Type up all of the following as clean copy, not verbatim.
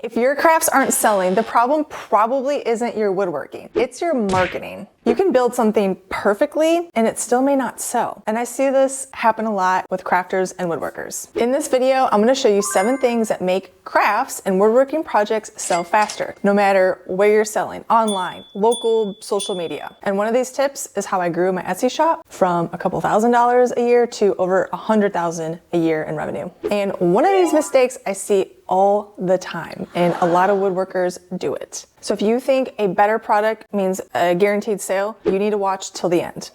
If your crafts aren't selling, the problem probably isn't your woodworking, it's your marketing. You can build something perfectly and it still may not sell. And I see this happen a lot with crafters and woodworkers. In this video, I'm gonna show you 7 things that make crafts and woodworking projects sell faster, no matter where you're selling, online, local, social media. And one of these tips is how I grew my Etsy shop from a couple $1,000s a year to over $100,000 a year in revenue. And one of these mistakes I see all the time, and a lot of woodworkers do it. So if you think a better product means a guaranteed sale, you need to watch till the end.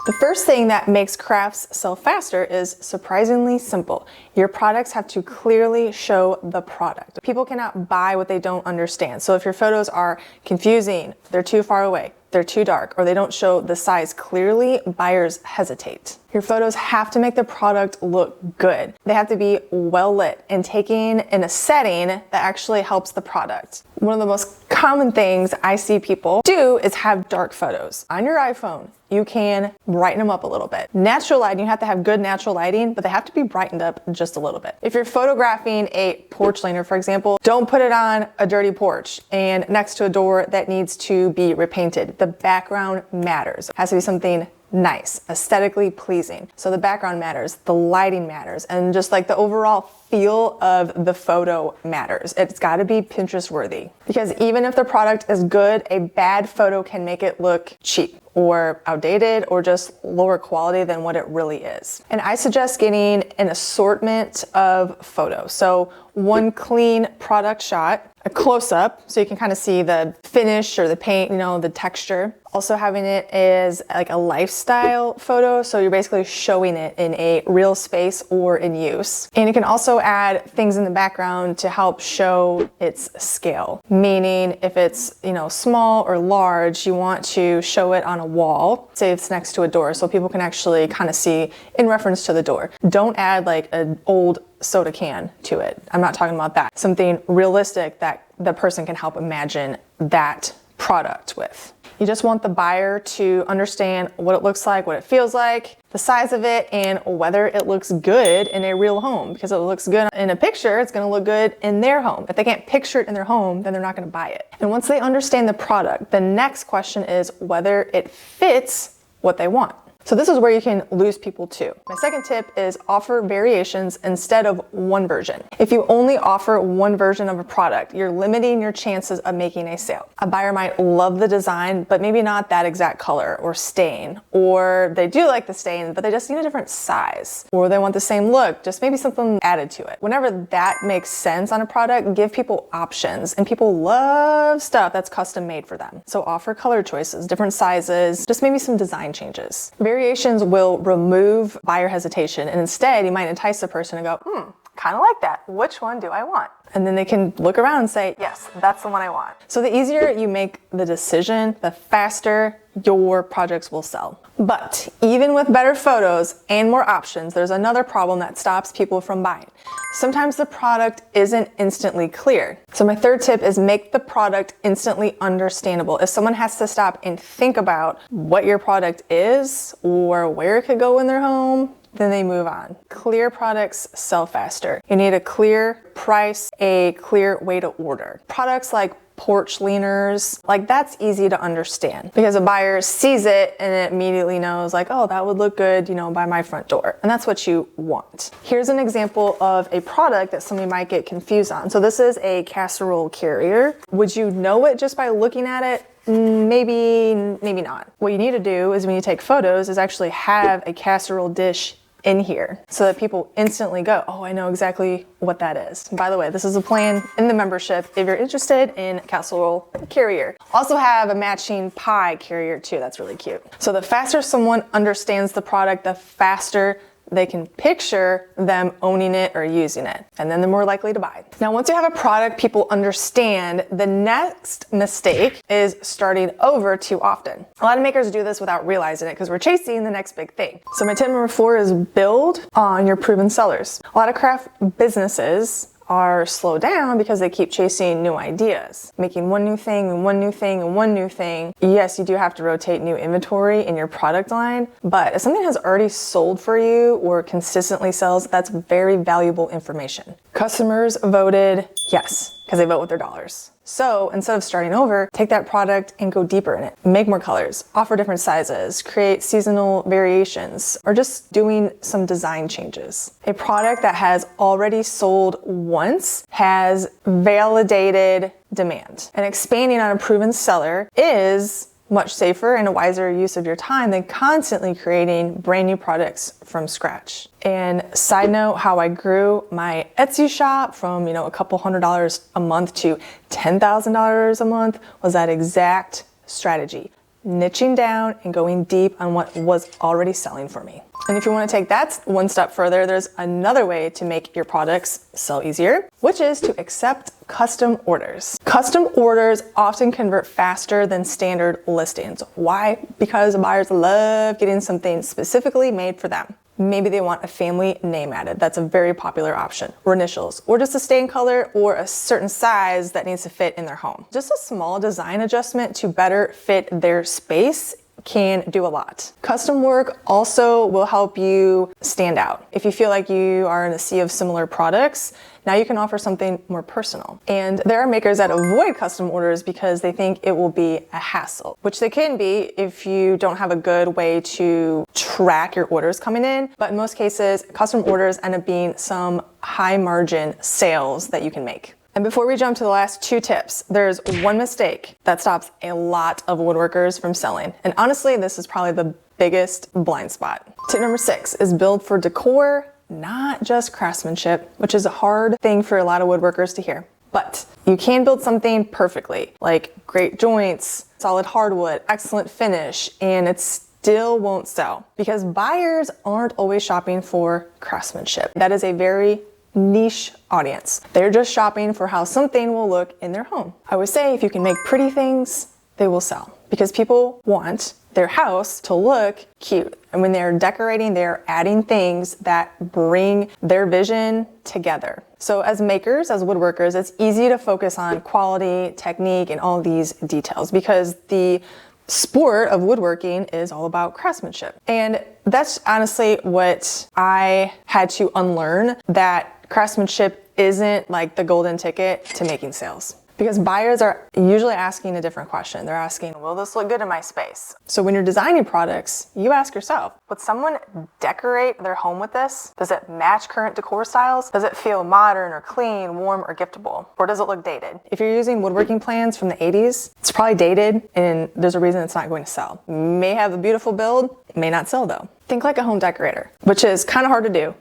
The first thing that makes crafts sell faster is surprisingly simple. Your products have to clearly show the product. People cannot buy what they don't understand. So if your photos are confusing, they're too far away, they're too dark, or they don't show the size clearly, buyers hesitate. Your photos have to make the product look good. They have to be well lit and taken in a setting that actually helps the product. One of the most common things I see people do is have dark photos. On your iPhone, you can brighten them up a little bit. Natural lighting, you have to have good natural lighting, but they have to be brightened up just a little bit. If you're photographing a porch liner, for example, don't put it on a dirty porch and next to a door that needs to be repainted. The background matters. It has to be something nice, aesthetically pleasing. So the background matters, the lighting matters, and just like the overall feel of the photo matters. It's got to be Pinterest worthy, because even if the product is good, a bad photo can make it look cheap or outdated or just lower quality than what it really is. And I suggest getting an assortment of photos. So one clean product shot, a close-up so you can kind of see the finish or the paint, the texture. Also having it as like a lifestyle photo, so you're basically showing it in a real space or in use. And you can also add things in the background to help show its scale. Meaning if it's, small or large, you want to show it on a wall, say it's next to a door, so people can actually kind of see in reference to the door. Don't add like an old soda can to it. I'm not talking about that. Something realistic that the person can help imagine that product with. You just want the buyer to understand what it looks like, what it feels like, the size of it, and whether it looks good in a real home. Because if it looks good in a picture, it's gonna look good in their home. If they can't picture it in their home, then they're not gonna buy it. And once they understand the product, the next question is whether it fits what they want. So this is where you can lose people too. My second tip is offer variations instead of one version. If you only offer one version of a product, you're limiting your chances of making a sale. A buyer might love the design, but maybe not that exact color or stain, or they do like the stain, but they just need a different size, or they want the same look, just maybe something added to it. Whenever that makes sense on a product, give people options, and people love stuff that's custom made for them. So offer color choices, different sizes, just maybe some design changes. Variations will remove buyer hesitation, and instead you might entice the person to go, kind of like that. Which one do I want? And then they can look around and say, yes, that's the one I want. So the easier you make the decision, the faster your projects will sell. But even with better photos and more options, there's another problem that stops people from buying. Sometimes the product isn't instantly clear. So my third tip is make the product instantly understandable. If someone has to stop and think about what your product is or where it could go in their home, then they move on. Clear products sell faster. You need a clear price, a clear way to order. Products like porch leaners, that's easy to understand because a buyer sees it and it immediately knows oh, that would look good, by my front door. And that's what you want. Here's an example of a product that somebody might get confused on. So this is a casserole carrier. Would you know it just by looking at it? Maybe not. What you need to do is when you take photos is actually have a casserole dish in here so that people instantly go, oh, I know exactly what that is. And by the way, this is a plan in the membership if you're interested in casserole carrier. Also have a matching pie carrier too. That's really cute. So the faster someone understands the product, the faster they can picture them owning it or using it, and then they're more likely to buy. Now, once you have a product people understand, the next mistake is starting over too often. A lot of makers do this without realizing it because we're chasing the next big thing. So my tip number 4 is build on your proven sellers. A lot of craft businesses are slowed down because they keep chasing new ideas, making one new thing and one new thing and one new thing. Yes, you do have to rotate new inventory in your product line, but if something has already sold for you or consistently sells, that's very valuable information. Customers voted yes, because they vote with their dollars. So instead of starting over, take that product and go deeper in it. Make more colors, offer different sizes, create seasonal variations, or just doing some design changes. A product that has already sold once has validated demand. And expanding on a proven seller is much safer and a wiser use of your time than constantly creating brand new products from scratch. And side note, how I grew my Etsy shop from, a couple $100s a month to $10,000 a month was that exact strategy. Niching down and going deep on what was already selling for me. And if you want to take that one step further, there's another way to make your products sell easier, which is to accept custom orders. Custom orders often convert faster than standard listings. Why? Because buyers love getting something specifically made for them. Maybe they want a family name added. That's a very popular option. Or initials, or just a stain color, or a certain size that needs to fit in their home. Just a small design adjustment to better fit their space can do a lot. Custom work also will help you stand out. If you feel like you are in a sea of similar products, now you can offer something more personal. And there are makers that avoid custom orders because they think it will be a hassle, which they can be if you don't have a good way to track your orders coming in. But in most cases, custom orders end up being some high margin sales that you can make. And before we jump to the last two tips, there's one mistake that stops a lot of woodworkers from selling. And honestly, this is probably the biggest blind spot. Tip number 6 is build for decor, not just craftsmanship, which is a hard thing for a lot of woodworkers to hear. But you can build something perfectly, like great joints, solid hardwood, excellent finish, and it still won't sell because buyers aren't always shopping for craftsmanship. That is a very niche audience. They're just shopping for how something will look in their home. I would say if you can make pretty things, they will sell because people want their house to look cute. And when they're decorating, they're adding things that bring their vision together. So as makers, as woodworkers, it's easy to focus on quality, technique, and all these details because the sport of woodworking is all about craftsmanship. And that's honestly what I had to unlearn, that craftsmanship isn't like the golden ticket to making sales. Because buyers are usually asking a different question. They're asking, will this look good in my space? So when you're designing products, you ask yourself, would someone decorate their home with this? Does it match current decor styles? Does it feel modern or clean, warm or giftable? Or does it look dated? If you're using woodworking plans from the 80s, it's probably dated and there's a reason it's not going to sell. May have a beautiful build, may not sell though. Think like a home decorator, which is kind of hard to do.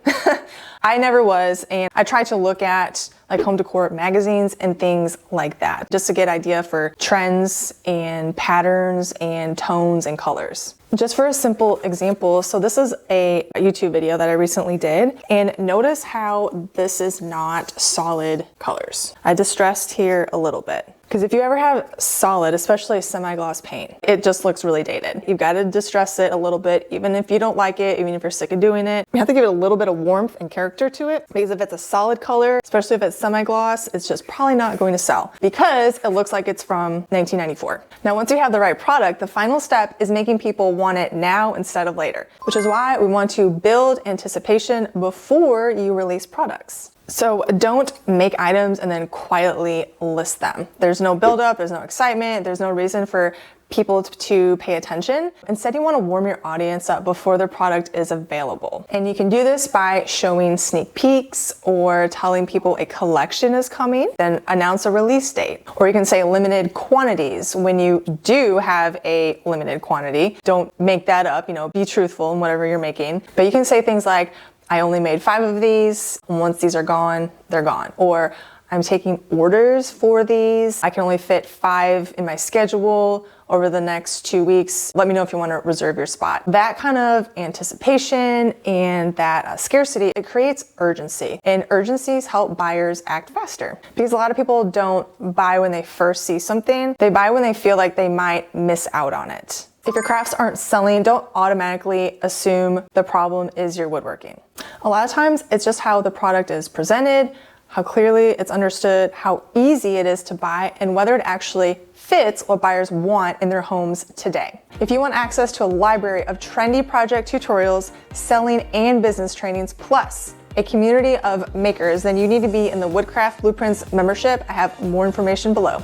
I never was, and I tried to look at like home decor magazines and things like that, just to get idea for trends and patterns and tones and colors. Just for a simple example, so this is a YouTube video that I recently did, and notice how this is not solid colors. I distressed here a little bit. Because if you ever have solid, especially semi-gloss paint, it just looks really dated. You've got to distress it a little bit, even if you don't like it, even if you're sick of doing it. You have to give it a little bit of warmth and character to it, because if it's a solid color, especially if it's semi-gloss, it's just probably not going to sell because it looks like it's from 1994. Now, once you have the right product, the final step is making people want it now instead of later, which is why we want to build anticipation before you release products. So don't make items and then quietly list them. There's no buildup, there's no excitement, there's no reason for people to pay attention. Instead, you want to warm your audience up before the product is available. And you can do this by showing sneak peeks or telling people a collection is coming, then announce a release date. Or you can say limited quantities when you do have a limited quantity. Don't make that up, be truthful in whatever you're making. But you can say things like, I only made 5 of these. Once these are gone, they're gone. Or I'm taking orders for these. I can only fit 5 in my schedule over the next 2 weeks. Let me know if you want to reserve your spot. That kind of anticipation and that scarcity, it creates urgency. And urgencies help buyers act faster. Because a lot of people don't buy when they first see something. They buy when they feel like they might miss out on it. If your crafts aren't selling, don't automatically assume the problem is your woodworking. A lot of times it's just how the product is presented, how clearly it's understood, how easy it is to buy, and whether it actually fits what buyers want in their homes today. If you want access to a library of trendy project tutorials, selling and business trainings, plus a community of makers, then you need to be in the Woodcraft Blueprints membership. I have more information below.